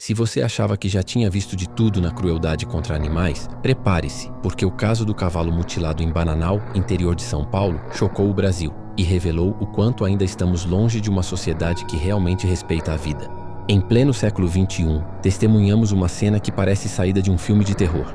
Se você achava que já tinha visto de tudo na crueldade contra animais, prepare-se, porque o caso do cavalo mutilado em Bananal, interior de São Paulo, chocou o Brasil e revelou o quanto ainda estamos longe de uma sociedade que realmente respeita a vida. Em pleno século XXI, testemunhamos uma cena que parece saída de um filme de terror.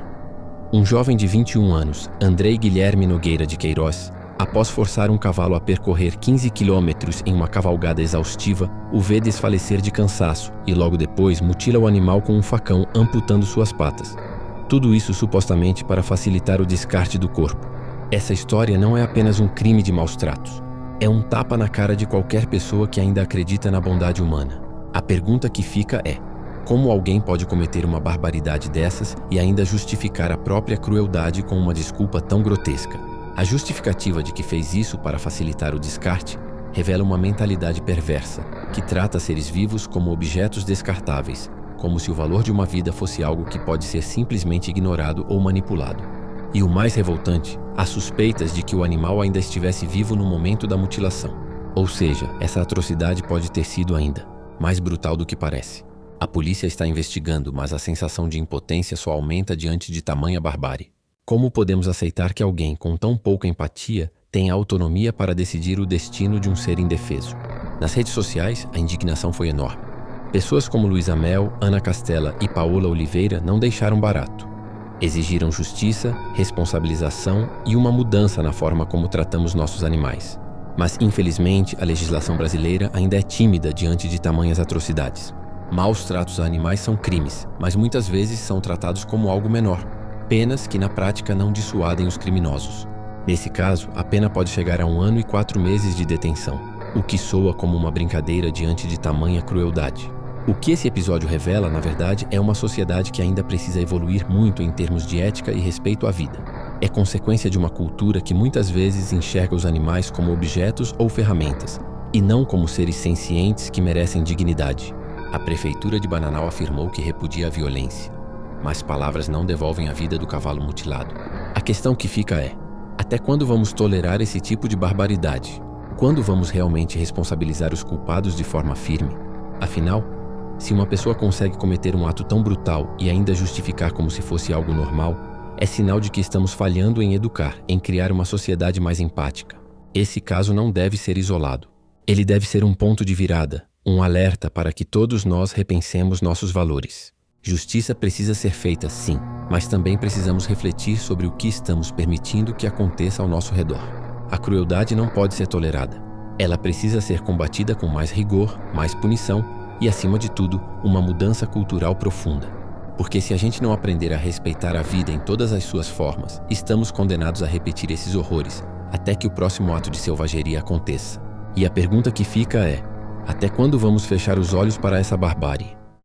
Um jovem de 21 anos, Andrei Guilherme Nogueira de Queiroz, após forçar um cavalo a percorrer 15 quilômetros em uma cavalgada exaustiva, o vê desfalecer de cansaço e logo depois mutila o animal com um facão, amputando suas patas. Tudo isso supostamente para facilitar o descarte do corpo. Essa história não é apenas um crime de maus tratos. É um tapa na cara de qualquer pessoa que ainda acredita na bondade humana. A pergunta que fica é: como alguém pode cometer uma barbaridade dessas e ainda justificar a própria crueldade com uma desculpa tão grotesca? A justificativa de que fez isso para facilitar o descarte revela uma mentalidade perversa, que trata seres vivos como objetos descartáveis, como se o valor de uma vida fosse algo que pode ser simplesmente ignorado ou manipulado. E o mais revoltante, há suspeitas de que o animal ainda estivesse vivo no momento da mutilação. Ou seja, essa atrocidade pode ter sido ainda mais brutal do que parece. A polícia está investigando, mas a sensação de impotência só aumenta diante de tamanha barbárie. Como podemos aceitar que alguém com tão pouca empatia tenha autonomia para decidir o destino de um ser indefeso? Nas redes sociais, a indignação foi enorme. Pessoas como Luísa Mel, Ana Castela e Paola Oliveira não deixaram barato. Exigiram justiça, responsabilização e uma mudança na forma como tratamos nossos animais. Mas, infelizmente, a legislação brasileira ainda é tímida diante de tamanhas atrocidades. Maus tratos a animais são crimes, mas muitas vezes são tratados como algo menor. Penas que na prática não dissuadem os criminosos. Nesse caso, a pena pode chegar a 1 ano e 4 meses de detenção, o que soa como uma brincadeira diante de tamanha crueldade. O que esse episódio revela, na verdade, é uma sociedade que ainda precisa evoluir muito em termos de ética e respeito à vida. É consequência de uma cultura que muitas vezes enxerga os animais como objetos ou ferramentas, e não como seres sencientes que merecem dignidade. A prefeitura de Bananal afirmou que repudia a violência, mas palavras não devolvem a vida do cavalo mutilado. A questão que fica é: até quando vamos tolerar esse tipo de barbaridade? Quando vamos realmente responsabilizar os culpados de forma firme? Afinal, se uma pessoa consegue cometer um ato tão brutal e ainda justificar como se fosse algo normal, é sinal de que estamos falhando em educar, em criar uma sociedade mais empática. Esse caso não deve ser isolado. Ele deve ser um ponto de virada, um alerta para que todos nós repensemos nossos valores. Justiça precisa ser feita, sim, mas também precisamos refletir sobre o que estamos permitindo que aconteça ao nosso redor. A crueldade não pode ser tolerada. Ela precisa ser combatida com mais rigor, mais punição e, acima de tudo, uma mudança cultural profunda. Porque se a gente não aprender a respeitar a vida em todas as suas formas, estamos condenados a repetir esses horrores até que o próximo ato de selvageria aconteça. E a pergunta que fica é: até quando vamos fechar os olhos para essa barbárie?